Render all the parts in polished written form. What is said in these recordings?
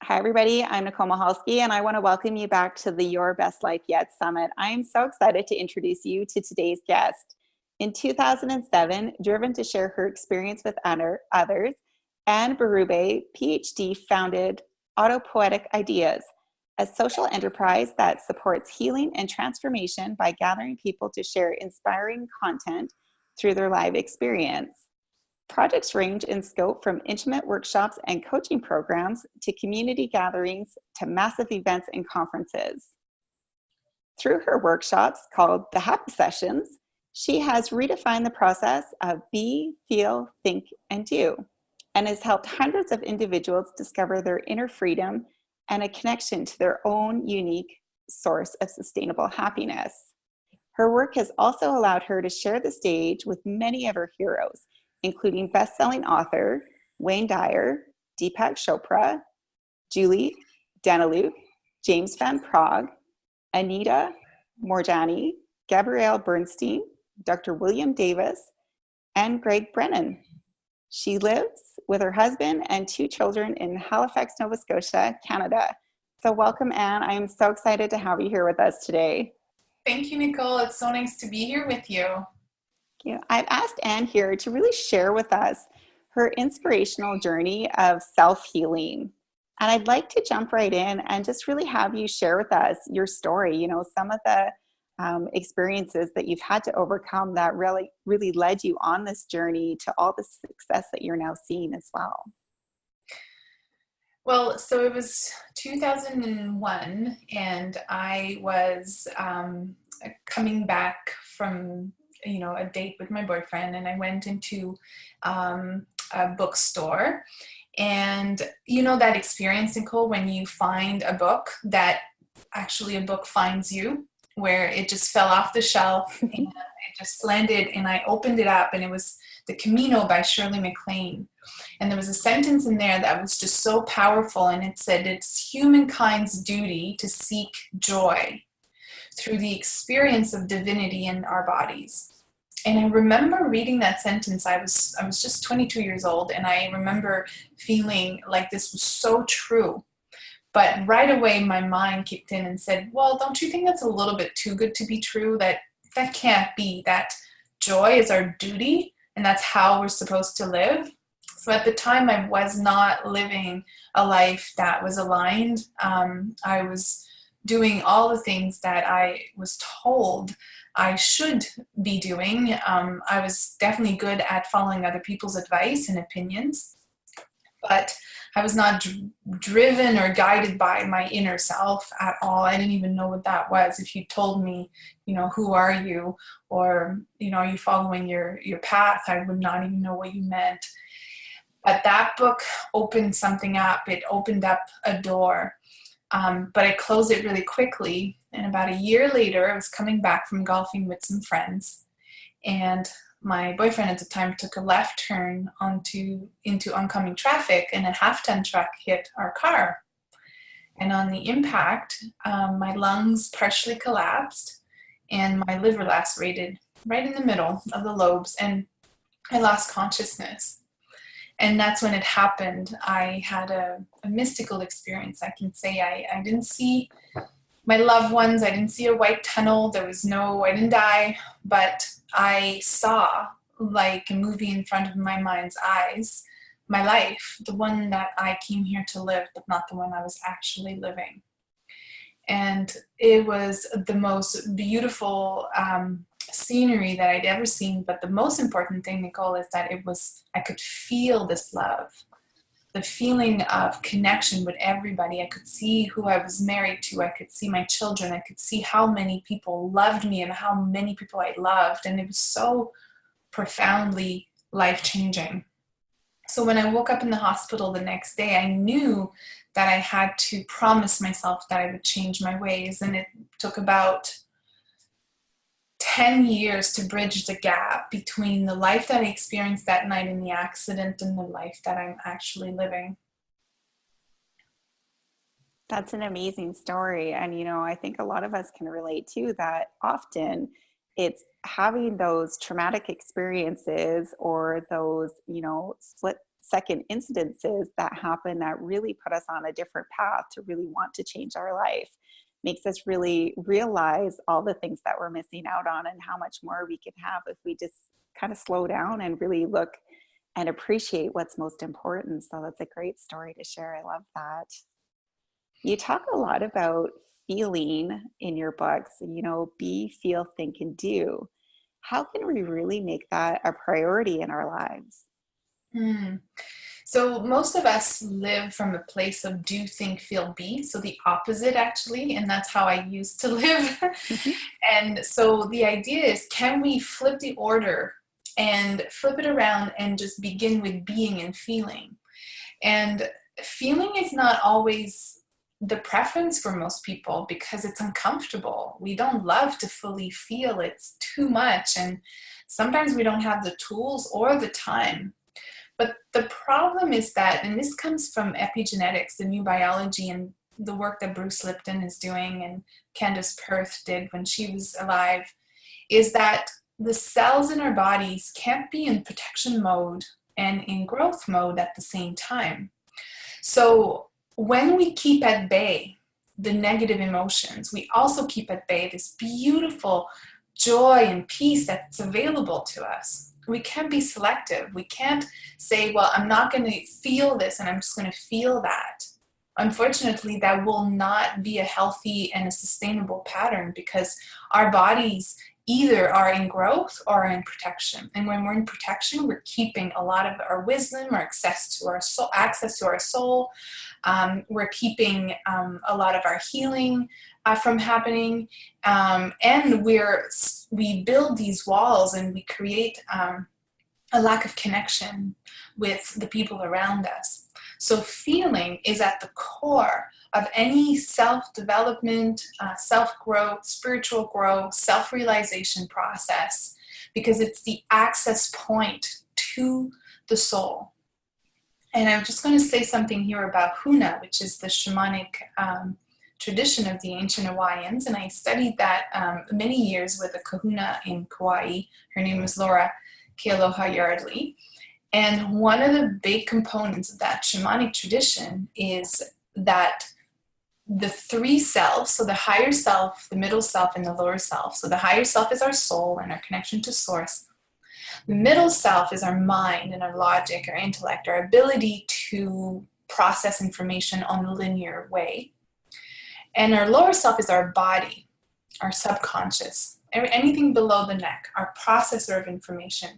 Hi, everybody. I'm Nicole Mahalski, and I want to welcome you back to the Your Best Life Yet Summit. I am so excited to introduce you to today's guest. In 2007, driven to share her experience with others, Anne Berube, PhD, founded Autopoetic Ideas, a social enterprise that supports healing and transformation by gathering people to share inspiring content through their live experience. Projects range in scope from intimate workshops and coaching programs to community gatherings to massive events and conferences. Through her workshops called the Happy Sessions, she has redefined the process of be, feel, think, and do, and has helped hundreds of individuals discover their inner freedom and a connection to their own unique source of sustainable happiness. Her work has also allowed her to share the stage with many of her heroes, including best-selling author Wayne Dyer, Deepak Chopra, Julie Daniluk, James Van Praagh, Anita Moorjani, Gabrielle Bernstein, Dr. William Davis, and Greg Brennan. She lives with her husband and 2 children in Halifax, Nova Scotia, Canada. So welcome, Anne. I am so excited to have you here with us today. Thank you, Nicole. It's so nice to be here with you. I've asked Anne here to really share with us her inspirational journey of self-healing. And I'd like to jump right in and just really have you share with us your story, some of the experiences that you've had to overcome that really led you on this journey to all the success that you're now seeing as well. Well, so it was 2001, and I was coming back from a date with my boyfriend, and I went into a bookstore, and that experience, Nicole, when you find a book that actually a book finds you, where it just fell off the shelf and it just landed, and I opened it up, and it was The Camino by Shirley MacLaine. And there was a sentence in there that was just so powerful, and it said, "It's humankind's duty to seek joy through the experience of divinity in our bodies." And I remember reading that sentence. I was just 22 years old, and I remember feeling like this was so true. But right away, my mind kicked in and said, well, don't you think that's a little bit too good to be true? That can't be. That joy is our duty, and that's how we're supposed to live. So at the time, I was not living a life that was aligned. I was doing all the things that I was told I should be doing. I was definitely good at following other people's advice and opinions, but I was not driven or guided by my inner self at all. I didn't even know what that was. If you told me, who are you? Or, are you following your path? I would not even know what you meant. But that book opened something up. It opened up a door. But I closed it really quickly. And about a year later, I was coming back from golfing with some friends. And my boyfriend at the time took a left turn into oncoming traffic, and a half-ton truck hit our car. And on the impact, my lungs partially collapsed, and my liver lacerated right in the middle of the lobes, and I lost consciousness. And that's when it happened. I had a mystical experience. I can say I didn't see my loved ones. I didn't see a white tunnel. I didn't die, but I saw, like a movie in front of my mind's eyes, my life, the one that I came here to live, but not the one I was actually living. And it was the most beautiful scenery that I'd ever seen. But the most important thing, Nicole, is that I could feel this love, the feeling of connection with everybody. I could see who I was married to. I could see my children. I could see how many people loved me and how many people I loved. And it was so profoundly life-changing. So when I woke up in the hospital the next day, I knew that I had to promise myself that I would change my ways. And it took about 10 years to bridge the gap between the life that I experienced that night in the accident and the life that I'm actually living. That's an amazing story. And, I think a lot of us can relate to that. Often it's having those traumatic experiences or those, split second incidences that happen that really put us on a different path to really want to change our life. Makes us really realize all the things that we're missing out on and how much more we can have if we just kind of slow down and really look and appreciate what's most important. So that's a great story to share. I love that. You talk a lot about feeling in your books, be, feel, think, and do. How can we really make that a priority in our lives? So most of us live from a place of do, think, feel, be. So the opposite actually, and that's how I used to live. And so the idea is, can we flip the order and flip it around and just begin with being and feeling? And feeling is not always the preference for most people because it's uncomfortable. We don't love to fully feel. It's too much. And sometimes we don't have the tools or the time. But the problem is that, and this comes from epigenetics, the new biology, and the work that Bruce Lipton is doing and Candace Perth did when she was alive, is that the cells in our bodies can't be in protection mode and in growth mode at the same time. So when we keep at bay the negative emotions, we also keep at bay this beautiful joy and peace that's available to us. We can't be selective. We can't say, well, I'm not going to feel this and I'm just going to feel that. Unfortunately, that will not be a healthy and a sustainable pattern because our bodies either are in growth or in protection. And when we're in protection, we're keeping a lot of our wisdom, our access to our soul. We're keeping a lot of our healing from happening. And we build these walls and we create a lack of connection with the people around us. So feeling is at the core of any self-development, self-growth, spiritual growth, self-realization process, because it's the access point to the soul. And I'm just going to say something here about Huna, which is the shamanic tradition of the ancient Hawaiians. And I studied that many years with a kahuna in Kauai. Her name was Laura Kealoha Yardley. And one of the big components of that shamanic tradition is that the three selves, so the higher self, the middle self, and the lower self. So the higher self is our soul and our connection to source. The middle self is our mind and our logic, our intellect, our ability to process information on a linear way. And our lower self is our body, our subconscious, anything below the neck, our processor of information.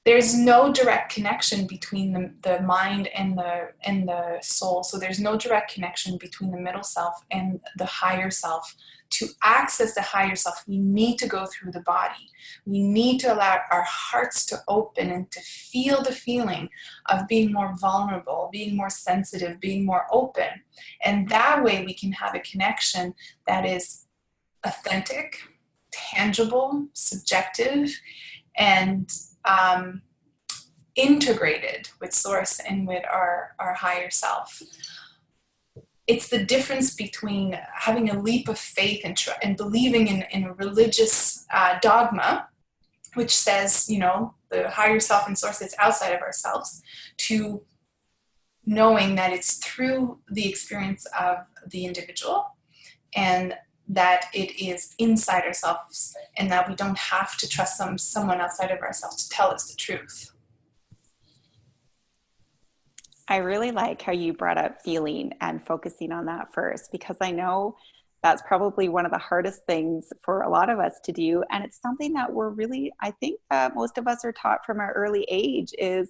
There's no direct connection between the mind and the soul. So there's no direct connection between the middle self and the higher self. To access the higher self, we need to go through the body. We need to allow our hearts to open and to feel the feeling of being more vulnerable, being more sensitive, being more open. And that way we can have a connection that is authentic, tangible, subjective, and integrated with source and with our higher self. It's the difference between having a leap of faith and believing in a religious dogma, which says, the higher self and source is outside of ourselves, to knowing that it's through the experience of the individual and that it is inside ourselves and that we don't have to trust someone outside of ourselves to tell us the truth. I really like how you brought up feeling and focusing on that first, because I know that's probably one of the hardest things for a lot of us to do. And it's something that I think that most of us are taught from an early age is,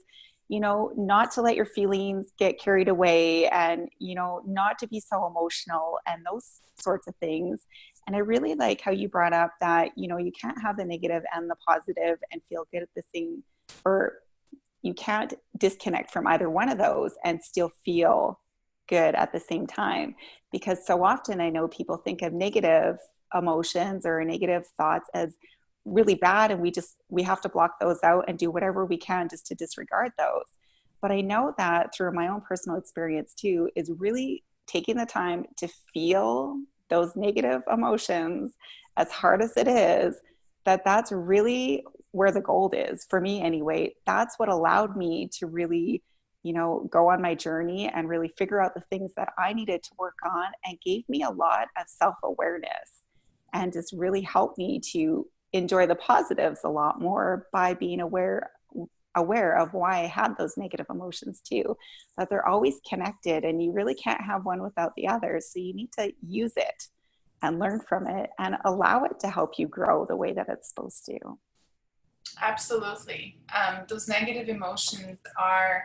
not to let your feelings get carried away and, not to be so emotional and those sorts of things. And I really like how you brought up that, you can't have the negative and the positive and feel good at the same, or you can't disconnect from either one of those and still feel good at the same time. Because so often I know people think of negative emotions or negative thoughts as really bad, and we have to block those out and do whatever we can just to disregard those. But I know that through my own personal experience too, is really taking the time to feel those negative emotions, as hard as it is, that's really where the gold is for me anyway. That's what allowed me to really, go on my journey and really figure out the things that I needed to work on, and gave me a lot of self-awareness, and just really helped me to enjoy the positives a lot more by being aware of why I had those negative emotions too, that they're always connected and you really can't have one without the other. So you need to use it and learn from it and allow it to help you grow the way that it's supposed to. Absolutely. Those negative emotions are,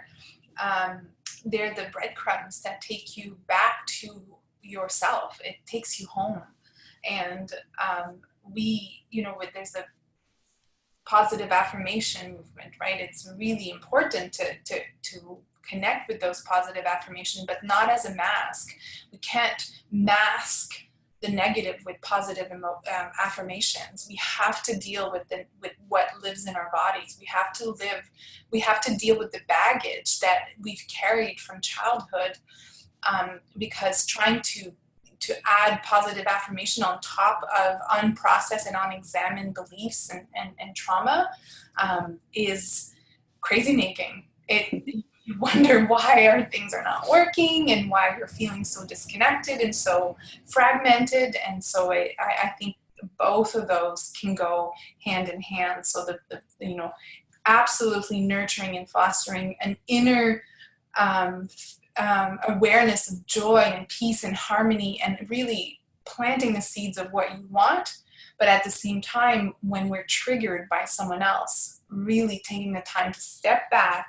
they're the breadcrumbs that take you back to yourself. It takes you home. And there's a positive affirmation movement, right? It's really important to connect with those positive affirmations, but not as a mask. We can't mask the negative with positive affirmations. We have to deal with what lives in our bodies. We have to deal with the baggage that we've carried from childhood, because trying to add positive affirmation on top of unprocessed and unexamined beliefs and trauma is crazy making. You wonder why our things are not working and why you're feeling so disconnected and so fragmented. And so I think both of those can go hand in hand. So absolutely nurturing and fostering an inner awareness of joy and peace and harmony, and really planting the seeds of what you want. But at the same time, when we're triggered by someone else, really taking the time to step back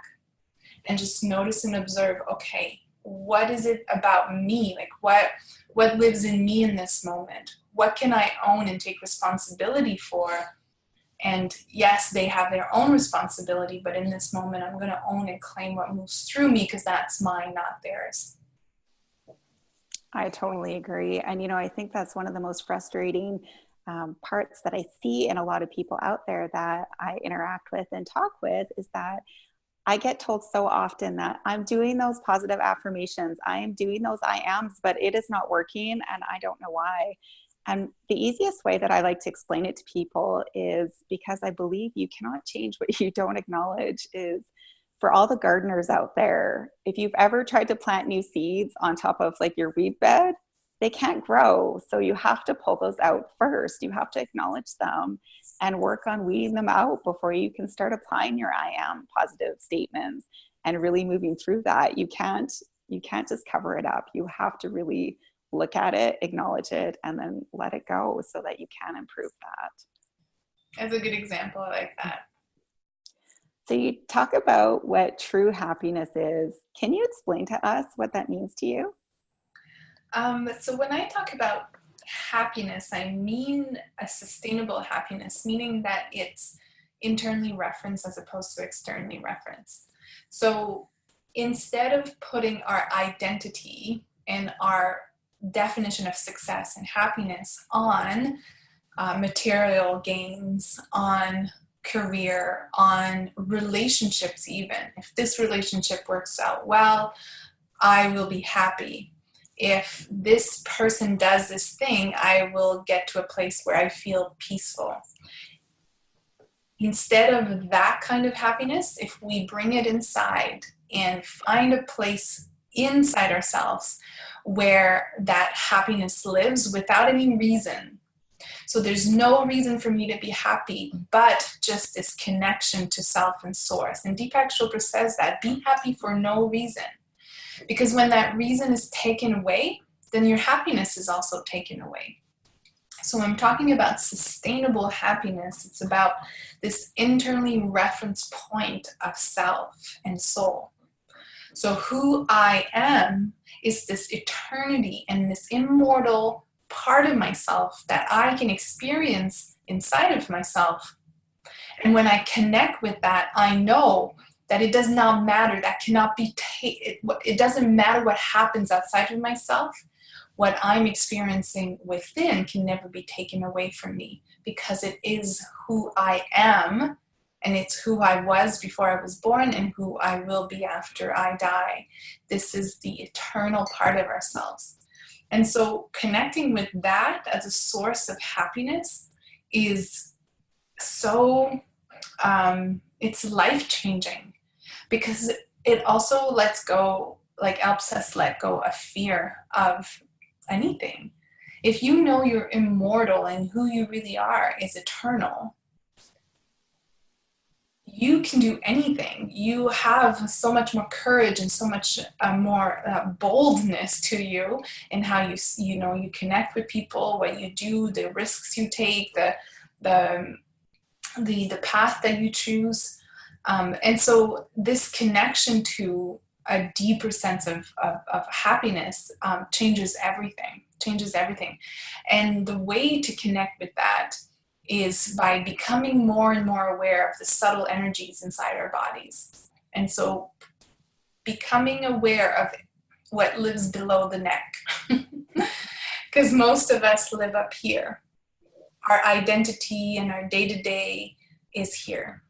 and just notice and observe, okay, what is it about me? Like what lives in me in this moment? What can I own and take responsibility for? And yes, they have their own responsibility, but in this moment, I'm going to own and claim what moves through me, because that's mine, not theirs. I totally agree. And, I think that's one of the most frustrating parts that I see in a lot of people out there that I interact with and talk with, is that I get told so often that I'm doing those positive affirmations, I am doing those I ams, but it is not working and I don't know why. And the easiest way that I like to explain it to people is, because I believe you cannot change what you don't acknowledge, is for all the gardeners out there, if you've ever tried to plant new seeds on top of like your weed bed, they can't grow. So you have to pull those out first. You have to acknowledge them and work on weeding them out before you can start applying your I am positive statements and really moving through that. You can't just cover it up. You have to really look at it, acknowledge it, and then let it go so that you can improve that. That's a good example. I like that. So you talk about what true happiness is. Can you explain to us what that means to you? So when I talk about happiness, I mean a sustainable happiness, meaning that it's internally referenced as opposed to externally referenced. So instead of putting our identity and our definition of success and happiness on material gains, on career, on relationships even. If this relationship works out well, I will be happy. If this person does this thing, I will get to a place where I feel peaceful. Instead of that kind of happiness, if we bring it inside and find a place inside ourselves where that happiness lives without any reason. So there's no reason for me to be happy, but just this connection to self and source. And Deepak Chopra says that, be happy for no reason. Because when that reason is taken away, then your happiness is also taken away. So when I'm talking about sustainable happiness, it's about this internally reference point of self and soul. So who I am is this eternity and this immortal part of myself that I can experience inside of myself. And when I connect with that, I know that it does not matter. That cannot be it doesn't matter what happens outside of myself. What I'm experiencing within can never be taken away from me, because it is who I am, and it's who I was before I was born and who I will be after I die. This is the eternal part of ourselves. And so connecting with that as a source of happiness is so it's life-changing, because it also lets go, like helps us let go of fear of anything. If you know you're immortal and who you really are is eternal, you can do anything. You have so much more courage and so much more boldness to you in how you connect with people, what you do, the risks you take, the path that you choose. And so this connection to a deeper sense of happiness changes everything. And the way to connect with that is by becoming more and more aware of the subtle energies inside our bodies. And so becoming aware of what lives below the neck. Because most of us live up here. Our identity and our day-to-day is here.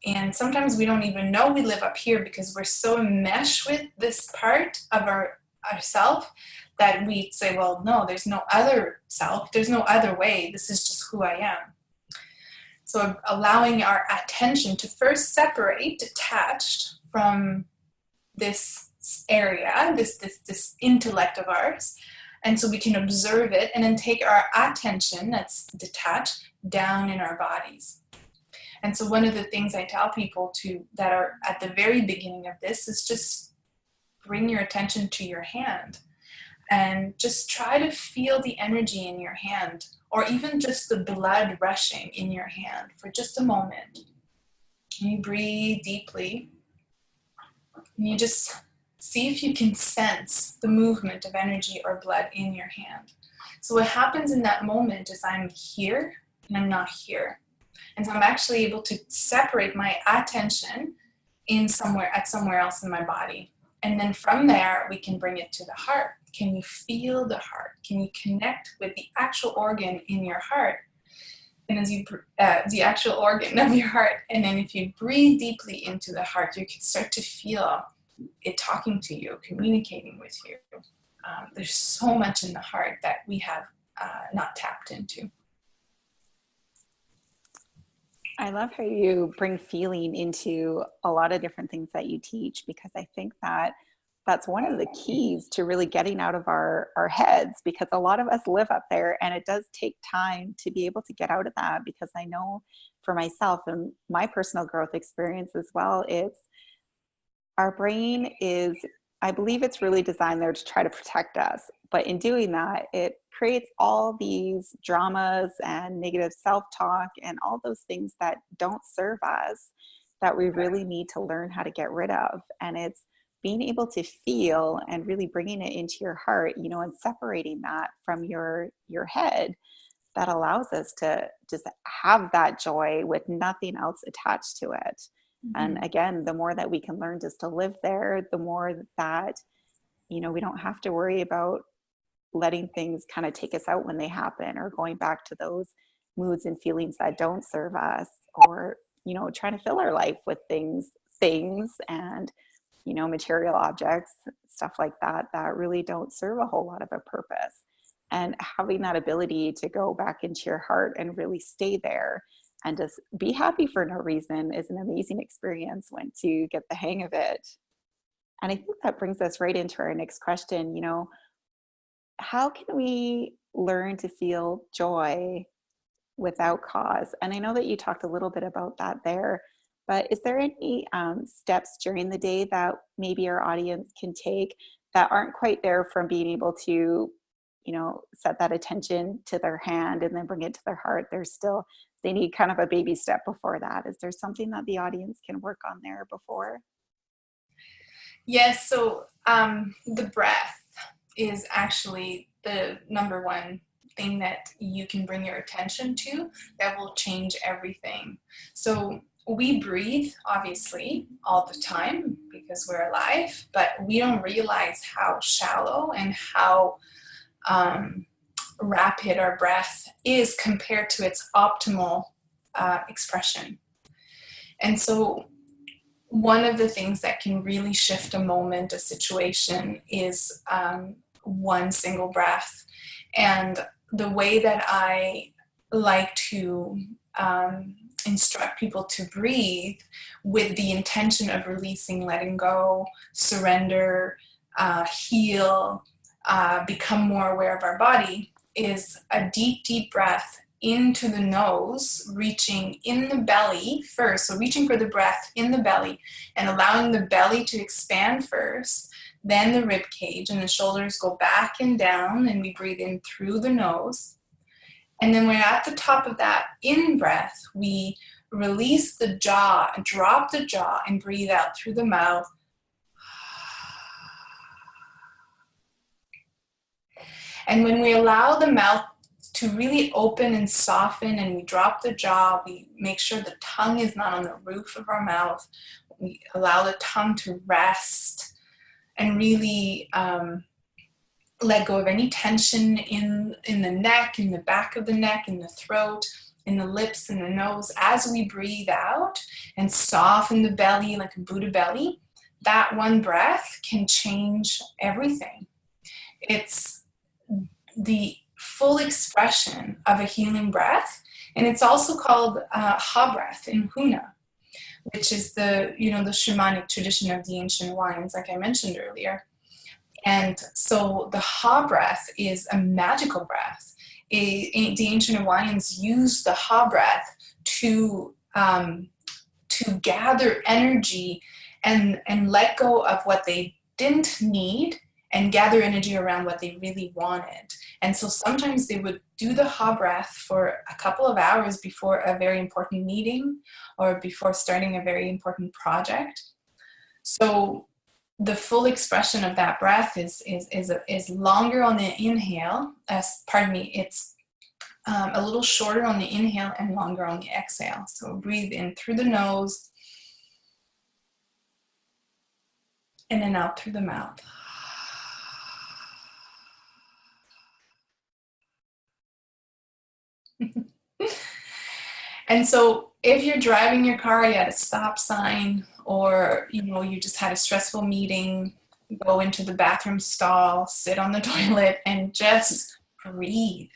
And sometimes we don't even know we live up here because we're so enmeshed with this part of ourself that we say, well, no, there's no other self. There's no other way. This is just who I am. So allowing our attention to first separate, detached from this area, this intellect of ours. And so we can observe it and then take our attention that's detached down in our bodies. And so one of the things I tell people that are at the very beginning of this is just bring your attention to your hand and just try to feel the energy in your hand, or even just the blood rushing in your hand for just a moment. And you breathe deeply and you just see if you can sense the movement of energy or blood in your hand. So what happens in that moment is I'm here and I'm not here. And so I'm actually able to separate my attention somewhere else in my body. And then from there, we can bring it to the heart. Can you feel the heart? Can you connect with the actual organ in your heart? And as you, the actual organ of your heart. And then if you breathe deeply into the heart, you can start to feel it talking to you, communicating with you. There's so much in the heart that we have not tapped into. I love how you bring feeling into a lot of different things that you teach, because I think that that's one of the keys to really getting out of our heads, because a lot of us live up there and it does take time to be able to get out of that. Because I know for myself and my personal growth experience as well, it's our brain is, I believe it's really designed there to try to protect us. But in doing that, it creates all these dramas and negative self-talk and all those things that don't serve us, that we really need to learn how to get rid of. And it's being able to feel and really bringing it into your heart, and separating that from your head, that allows us to just have that joy with nothing else attached to it. Mm-hmm. And again, the more that we can learn just to live there, the more that, we don't have to worry about letting things kind of take us out when they happen, or going back to those moods and feelings that don't serve us, or, trying to fill our life with things and, material objects, stuff like that really don't serve a whole lot of a purpose. And having that ability to go back into your heart and really stay there and just be happy for no reason is an amazing experience once you get the hang of it. And I think that brings us right into our next question. How can we learn to feel joy without cause? And I know that you talked a little bit about that there, but is there any steps during the day that maybe our audience can take that aren't quite there from being able to, set that attention to their hand and then bring it to their heart? They need kind of a baby step before that. Is there something that the audience can work on there before? Yes, so the breath is actually the number one thing that you can bring your attention to that will change everything. So we breathe, obviously, all the time because we're alive, but we don't realize how shallow and how rapid our breath is compared to its optimal expression. And so one of the things that can really shift a moment, a situation, is one single breath. And the way that I like to instruct people to breathe with the intention of releasing, letting go, surrender, heal, become more aware of our body, is a deep, deep breath into the nose, reaching in the belly first. So reaching for the breath in the belly and allowing the belly to expand first, then the rib cage and the shoulders go back and down, and we breathe in through the nose. And then we're at the top of that in breath, we release the jaw, drop the jaw, and breathe out through the mouth. And when we allow the mouth to really open and soften, and we drop the jaw, we make sure the tongue is not on the roof of our mouth. We allow the tongue to rest and really let go of any tension in the neck, in the back of the neck, in the throat, in the lips, in the nose. As we breathe out and soften the belly like a Buddha belly, that one breath can change everything. It's the full expression of a healing breath, and it's also called ha breath in Huna, which is the shamanic tradition of the ancient Hawaiians, like I mentioned earlier. And so the ha breath is a magical breath. The ancient Hawaiians used the ha breath to gather energy and let go of what they didn't need and gather energy around what they really wanted. And so sometimes they would do the ha breath for a couple of hours before a very important meeting or before starting a very important project. So the full expression of that breath is longer on the inhale. It's a little shorter on the inhale and longer on the exhale. So breathe in through the nose and then out through the mouth. And so if you're driving your car, you had a stop sign, or you just had a stressful meeting, go into the bathroom stall, sit on the toilet, and just breathe.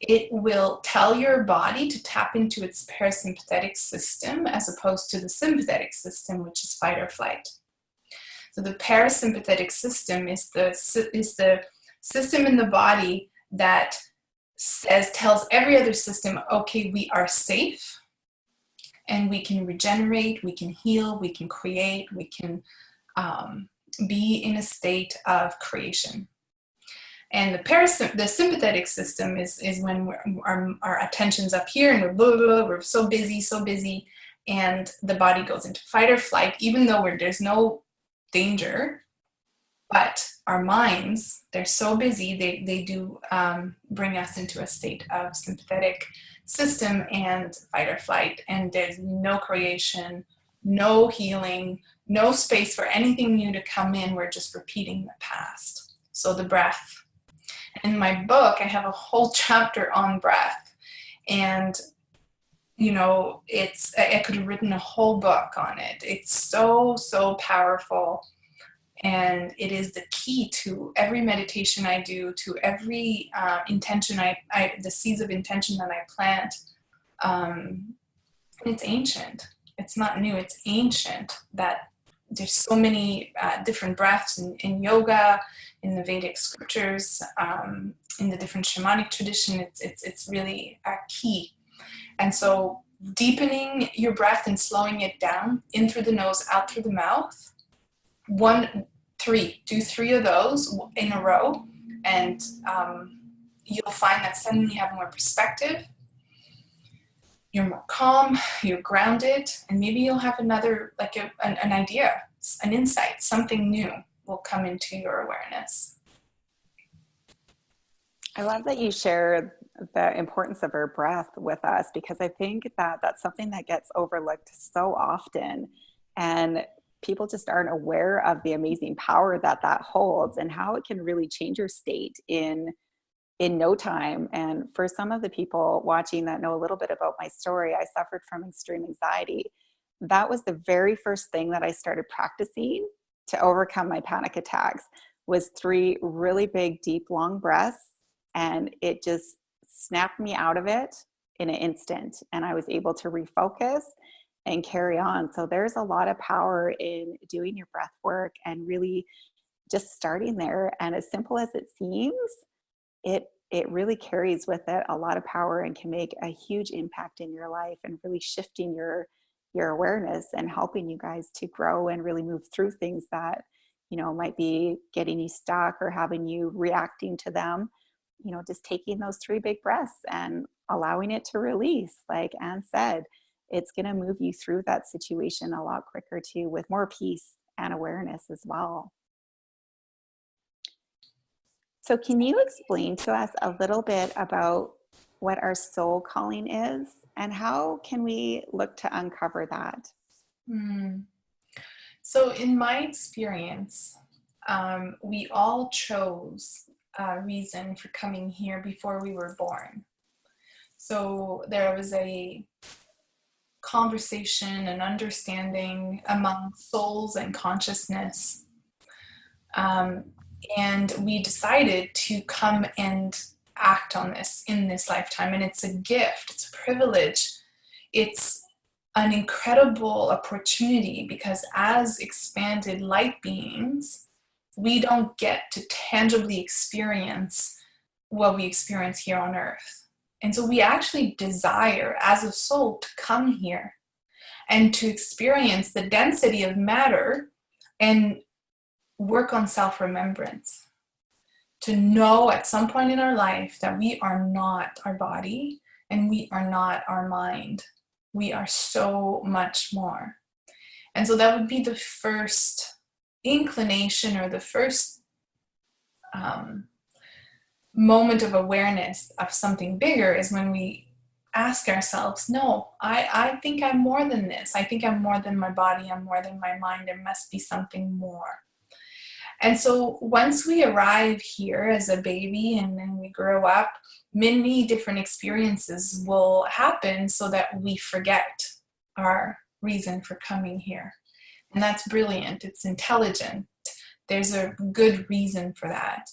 It will tell your body to tap into its parasympathetic system as opposed to the sympathetic system, which is fight or flight. So the parasympathetic system is the system in the body that tells every other system, okay, we are safe and we can regenerate, we can heal, we can create, we can be in a state of creation. And the sympathetic system is when our attention's up here and we're so busy, and the body goes into fight or flight, even though there's no danger. But our minds, they're so busy, they do bring us into a state of sympathetic system and fight or flight. And there's no creation, no healing, no space for anything new to come in. We're just repeating the past. So the breath. In my book, I have a whole chapter on breath. And, I could have written a whole book on it. It's so, so powerful. And it is the key to every meditation I do, to every intention the seeds of intention that I plant. It's ancient. It's not new. It's ancient. That there's so many different breaths in yoga, in the Vedic scriptures, in the different shamanic tradition. It's really a key. And so deepening your breath and slowing it down, in through the nose, out through the mouth. Do 3 of those in a row, and you'll find that suddenly you have more perspective, you're more calm, you're grounded, and maybe you'll have another, an idea, an insight, something new will come into your awareness. I love that you share the importance of our breath with us, because I think that that's something that gets overlooked so often. And people just aren't aware of the amazing power that holds and how it can really change your state in no time. And for some of the people watching that know a little bit about my story, I suffered from extreme anxiety. That was the very first thing that I started practicing to overcome my panic attacks, was 3 really big, deep, long breaths. And it just snapped me out of it. in an instant, and I was able to refocus and carry on. So there's a lot of power in doing your breath work and really just starting there. And as simple as it seems, it really carries with it a lot of power and can make a huge impact in your life and really shifting your awareness and helping you guys to grow and really move through things that, might be getting you stuck or having you reacting to them. Just taking those 3 big breaths and allowing it to release. Like Anne said, it's going to move you through that situation a lot quicker too, with more peace and awareness as well. So can you explain to us a little bit about what our soul calling is and how can we look to uncover that? So in my experience, we all chose a reason for coming here before we were born. So there was a conversation and understanding among souls and consciousness. And we decided to come and act on this in this lifetime. And it's a gift, it's a privilege, it's an incredible opportunity, because as expanded light beings, we don't get to tangibly experience what we experience here on earth. And so we actually desire as a soul to come here and to experience the density of matter and work on self-remembrance, to know at some point in our life that we are not our body and we are not our mind. We are so much more. And so that would be the first inclination, or the first moment of awareness of something bigger, is when we ask ourselves, no, I think I'm more than this. I think I'm more than my body. I'm more than my mind. There must be something more. And so once we arrive here as a baby and then we grow up, many different experiences will happen so that we forget our reason for coming here. And that's brilliant. It's intelligent. There's a good reason for that.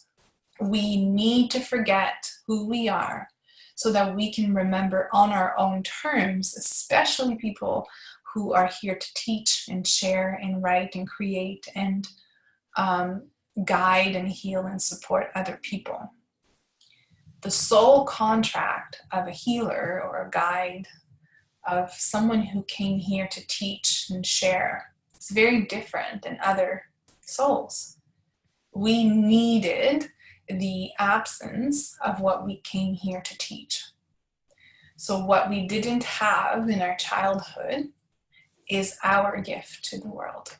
We need to forget who we are so that we can remember on our own terms, especially people who are here to teach and share and write and create and guide and heal and support other people. The soul contract of a healer or a guide, of someone who came here to teach and share, is very different than other souls. We needed the absence of what we came here to teach. So what we didn't have in our childhood is our gift to the world.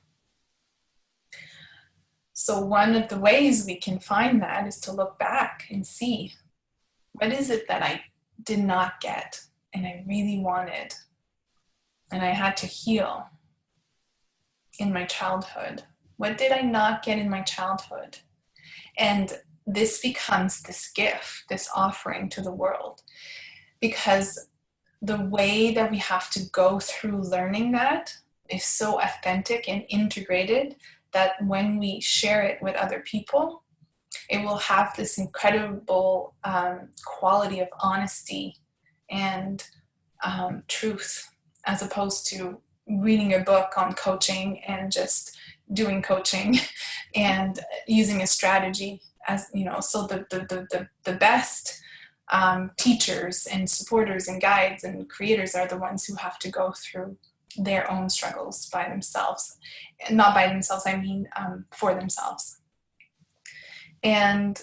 So one of the ways we can find that is to look back and see, what is it that I did not get and I really wanted and I had to heal in my childhood? What did I not get in my childhood? And this becomes this gift, this offering to the world, because the way that we have to go through learning that is so authentic and integrated that when we share it with other people, it will have this incredible quality of honesty and truth, as opposed to reading a book on coaching and just doing coaching and using a strategy. As you know, so the best teachers and supporters and guides and creators are the ones who have to go through their own struggles by themselves. And not by themselves, I mean for themselves. And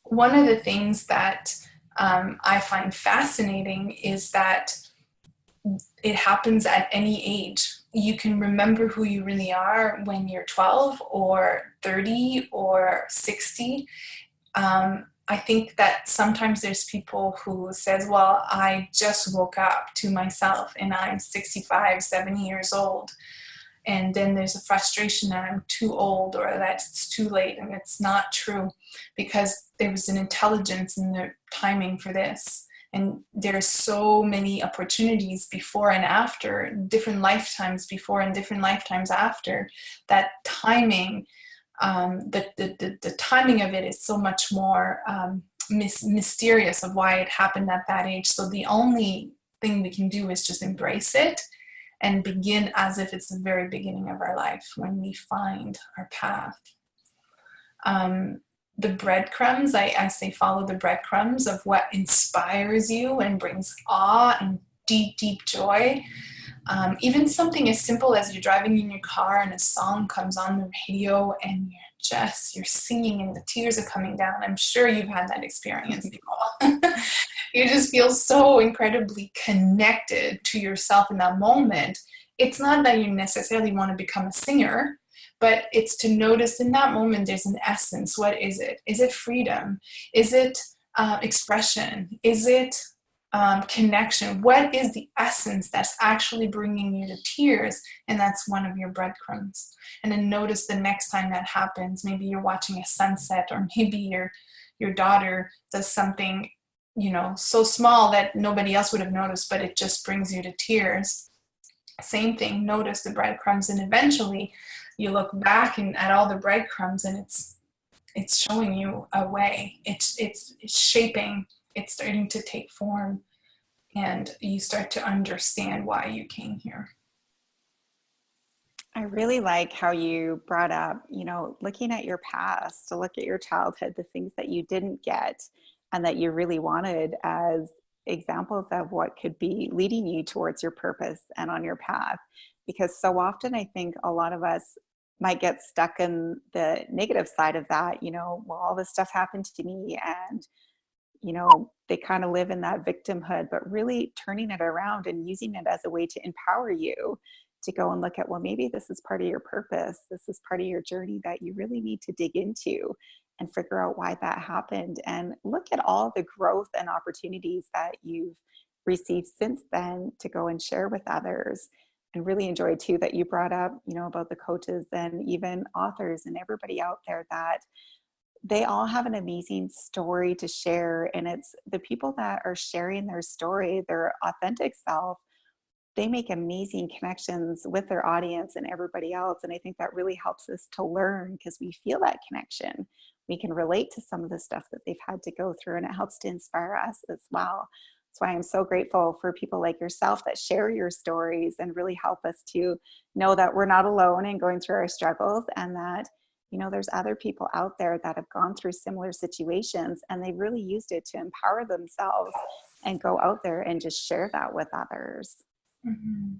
one of the things that I find fascinating is that it happens at any age. You can remember who you really are when you're 12 or 30 or 60. I think that sometimes there's people who says, well, I just woke up to myself and I'm 65, 70 years old. And then there's a frustration that I'm too old or that it's too late. And it's not true, because there was an intelligence in the timing for this. And there's so many opportunities before and after, different lifetimes before and different lifetimes after, that timing, the timing of it is so much more mysterious of why it happened at that age. So the only thing we can do is just embrace it and begin as if it's the very beginning of our life when we find our path. The breadcrumbs, I say follow the breadcrumbs of what inspires you and brings awe and deep, deep joy. Even something as simple as you're driving in your car and a song comes on the radio and you're singing and the tears are coming down. I'm sure you've had that experience, Nicole. You just feel so incredibly connected to yourself in that moment. It's not that you necessarily want to become a singer, but it's to notice in that moment there's an essence. What is it? Is it freedom? Is it expression? Is it connection? What is the essence that's actually bringing you to tears? And that's one of your breadcrumbs. And then notice the next time that happens. Maybe you're watching a sunset, or maybe your daughter does something, so small that nobody else would have noticed, but it just brings you to tears. Same thing, notice the breadcrumbs, and eventually you look back at all the breadcrumbs and it's showing you a way. It's shaping, it's starting to take form, and you start to understand why you came here. I really like how you brought up, looking at your past, to look at your childhood, the things that you didn't get and that you really wanted as examples of what could be leading you towards your purpose and on your path. Because so often I think a lot of us might get stuck in the negative side of that, well, all this stuff happened to me, and they kind of live in that victimhood, but really turning it around and using it as a way to empower you to go and look at, well, maybe this is part of your purpose. This is part of your journey that you really need to dig into and figure out why that happened, and look at all the growth and opportunities that you've received since then to go and share with others. And really enjoyed too that you brought up, about the coaches and even authors and everybody out there, that they all have an amazing story to share. And it's the people that are sharing their story, their authentic self, they make amazing connections with their audience and everybody else. And I think that really helps us to learn, because we feel that connection. We can relate to some of the stuff that they've had to go through, and it helps to inspire us as well. That's why I'm so grateful for people like yourself that share your stories and really help us to know that we're not alone in going through our struggles, and that, there's other people out there that have gone through similar situations and they've really used it to empower themselves and go out there and just share that with others. Mm-hmm.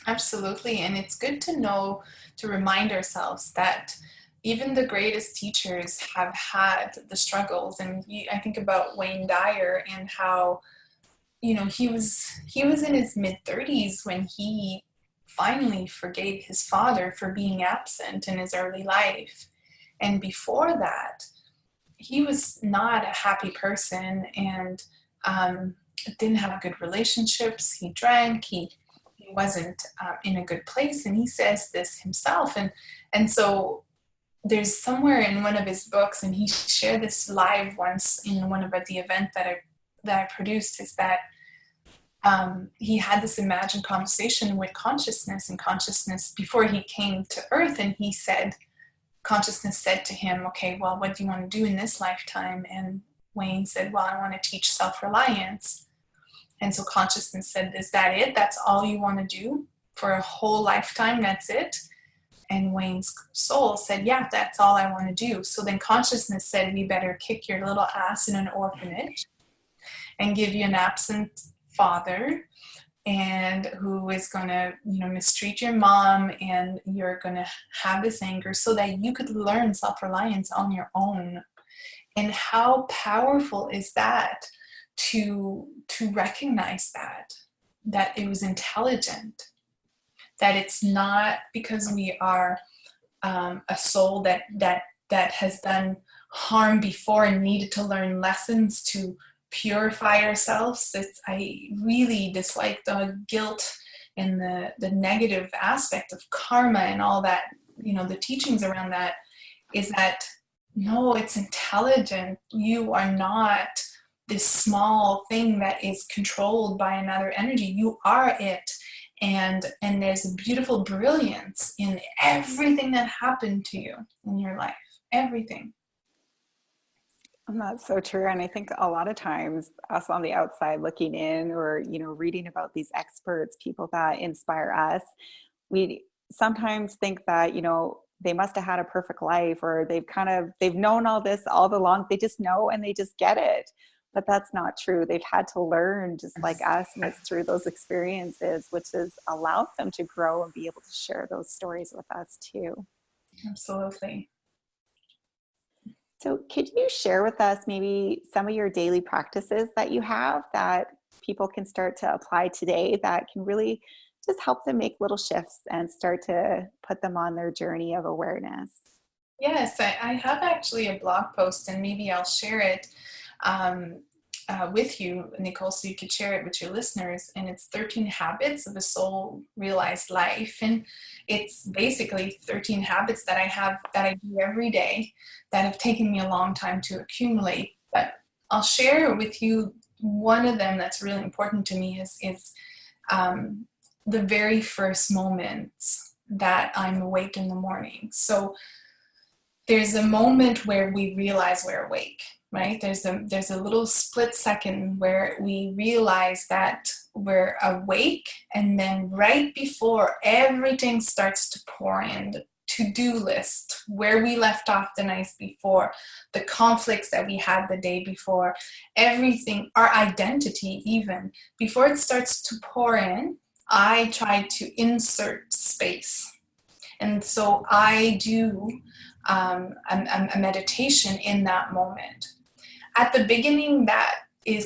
Absolutely. And it's good to know, to remind ourselves that even the greatest teachers have had the struggles. And I think about Wayne Dyer and how, he was in his mid-30s when he finally forgave his father for being absent in his early life. And before that, he was not a happy person, and didn't have good relationships. He drank, he wasn't in a good place. And he says this himself. And so there's somewhere in one of his books, and he shared this live once in one of the event that I produced, is that he had this imagined conversation with consciousness, and consciousness, before he came to Earth, and he said, consciousness said to him, okay, well, what do you want to do in this lifetime? And Wayne said, well, I want to teach self-reliance. And so consciousness said, is that it? That's all you want to do for a whole lifetime? That's it? And Wayne's soul said, yeah, that's all I want to do. So then consciousness said, we better kick your little ass in an orphanage and give you an absent father, and who is going to, mistreat your mom, and you're going to have this anger so that you could learn self-reliance on your own. And how powerful is that to recognize that it was intelligent, that it's not because we are a soul that has done harm before and needed to learn lessons to purify ourselves. I really dislike the guilt and the negative aspect of karma and all that, the teachings around that, is that, no, it's intelligent. You are not this small thing that is controlled by another energy. You are it. And there's a beautiful brilliance in everything that happened to you in your life. Everything. And that's so true. And I think a lot of times us on the outside looking in or, reading about these experts, people that inspire us, we sometimes think that, they must have had a perfect life or they've known all this all along. They just know and they just get it. But that's not true. They've had to learn just like us. And it's through those experiences, which has allowed them to grow and be able to share those stories with us too. Absolutely. So could you share with us maybe some of your daily practices that you have that people can start to apply today that can really just help them make little shifts and start to put them on their journey of awareness? Yes, I have actually a blog post, and maybe I'll share it um, with you, Nicole, so you could share it with your listeners. And it's 13 Habits of a Soul Realized Life. And it's basically 13 habits that I have that I do every day that have taken me a long time to accumulate. But I'll share with you one of them that's really important to me is the very first moments that I'm awake in the morning. So there's a moment where we realize we're awake, right? There's a little split second where we realize that we're awake, and then right before everything starts to pour in, the to-do list, where we left off the night before, the conflicts that we had the day before, everything, our identity even, before it starts to pour in, I try to insert space. And so I do a meditation in that moment. At the beginning,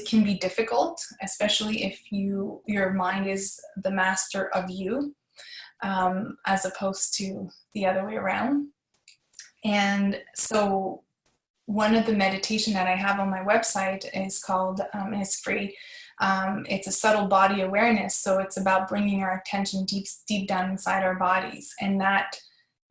can be difficult, especially if your mind is the master of you, as opposed to the other way around. And so one of the meditation that I have on my website is called, it's free. It's a subtle body awareness. So it's about bringing our attention deep down inside our bodies. And that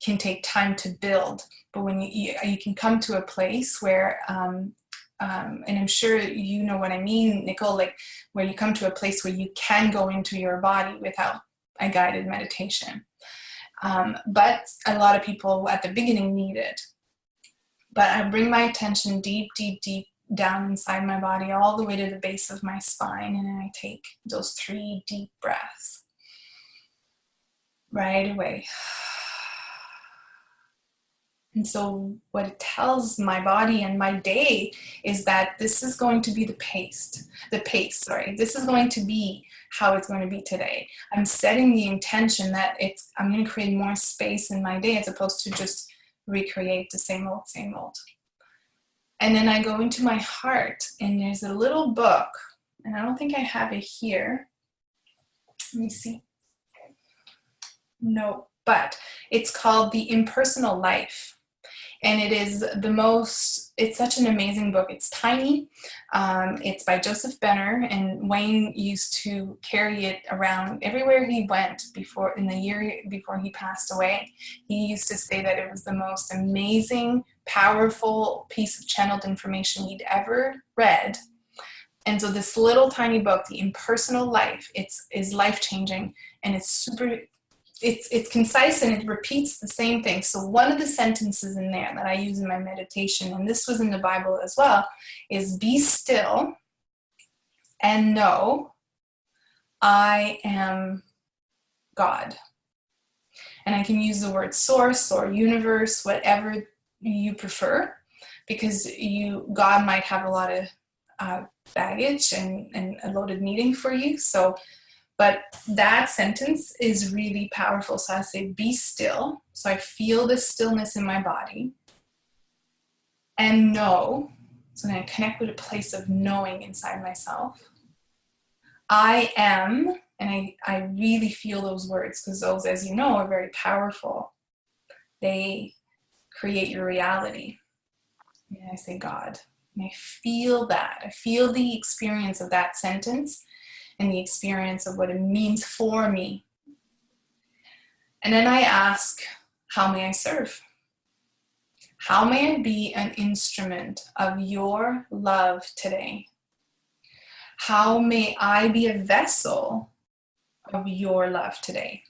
can take time to build. But when you can come to a place where, and I'm sure you know what I mean, Nicole, like where you come to a place where you can go into your body without a guided meditation. But a lot of people at the beginning need it. But I bring my attention deep down inside my body, all the way to the base of my spine, and then I take those 3 deep breaths right away. And so what it tells my body and my day is that this is going to be the pace. This is going to be how it's going to be today. I'm setting the intention that I'm going to create more space in my day as opposed to just recreate the same old. And then I go into my heart, and there's a little book, and I don't think I have it here. Let me see. No, but it's called The Impersonal Life. And it's such an amazing book. It's tiny. It's by Joseph Benner, and Wayne used to carry it around everywhere he went in the year before he passed away. He used to say that it was the most amazing, powerful piece of channeled information he'd ever read. And so this little tiny book, The Impersonal Life, is life-changing, and it's concise, and it repeats the same thing. So one of the sentences in there that I use in my meditation, and this was in the Bible as well, is be still and know I am God. And I can use the word source or universe, whatever you prefer, because God might have a lot of baggage and a loaded meaning for you. But that sentence is really powerful. So I say, be still. So I feel the stillness in my body. And know. So then I connect with a place of knowing inside myself. I am, and I really feel those words, because those, as you know, are very powerful. They create your reality. And I say God. And I feel that. I feel the experience of that sentence, and the experience of what it means for me. And then I ask, how may I serve? How may I be an instrument of your love today? How may I be a vessel of your love today?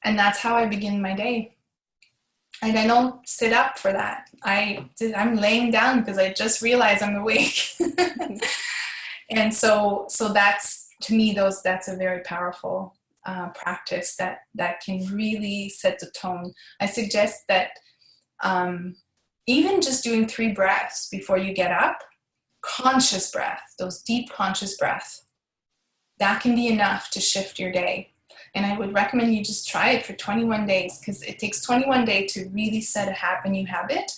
And that's how I begin my day. And I don't sit up for that. I'm laying down because I just realized I'm awake. And so that's, to me, that's a very powerful practice that can really set the tone. I suggest that even just doing 3 breaths before you get up, conscious breath, those deep conscious breaths, that can be enough to shift your day. And I would recommend you just try it for 21 days, because it takes 21 days to really set a new habit.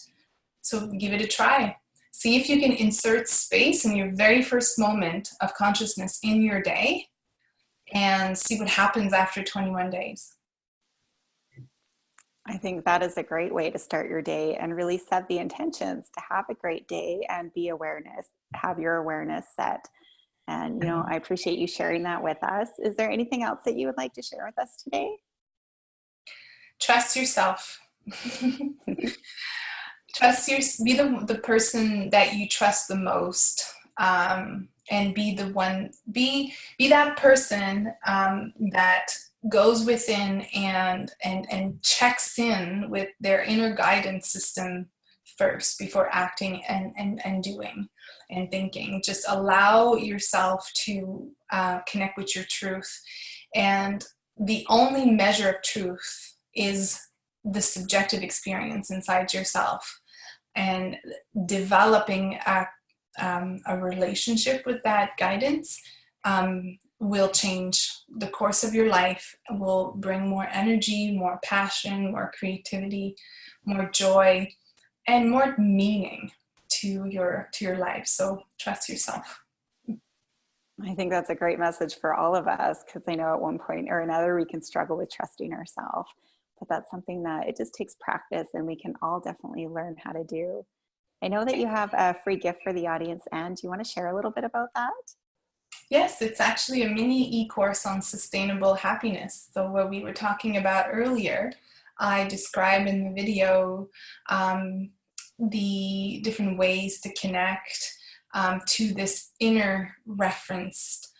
So give it a try. See if you can insert space in your very first moment of consciousness in your day, and see what happens after 21 days. I think that is a great way to start your day and really set the intentions to have a great day and have your awareness set. And, I appreciate you sharing that with us. Is there anything else that you would like to share with us today? Trust yourself. Be the person that you trust the most, and be that person that goes within and checks in with their inner guidance system first before acting and doing and thinking. Just allow yourself to connect with your truth. And the only measure of truth is the subjective experience inside yourself. And developing a relationship with that guidance will change the course of your life, will bring more energy, more passion, more creativity, more joy, and more meaning to your life. So trust yourself. I think that's a great message for all of us, because I know at one point or another we can struggle with trusting ourselves. But that's something that it just takes practice, and we can all definitely learn how to do. I know that you have a free gift for the audience, and do you want to share a little bit about that? Yes, it's actually a mini e-course on sustainable happiness. So what we were talking about earlier, I described in the video the different ways to connect to this inner referenced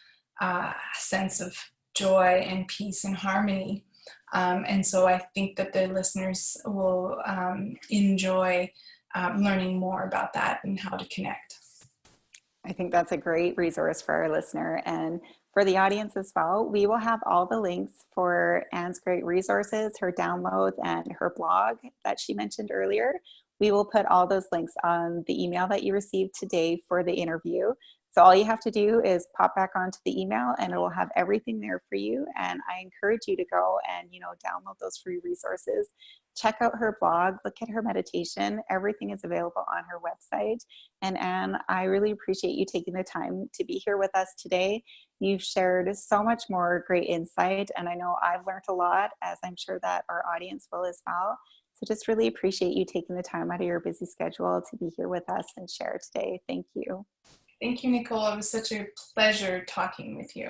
sense of joy and peace and harmony. And so I think that the listeners will enjoy learning more about that and how to connect. I think that's a great resource for our listener and for the audience as well. We will have all the links for Anne's great resources, her downloads, and her blog that she mentioned earlier. We will put all those links on the email that you received today for the interview. So all you have to do is pop back onto the email, and it will have everything there for you. And I encourage you to go and, download those free resources. Check out her blog, look at her meditation. Everything is available on her website. And Anne, I really appreciate you taking the time to be here with us today. You've shared so much more great insight, and I know I've learned a lot, as I'm sure that our audience will as well. So just really appreciate you taking the time out of your busy schedule to be here with us and share today. Thank you. Thank you, Nicole. It was such a pleasure talking with you.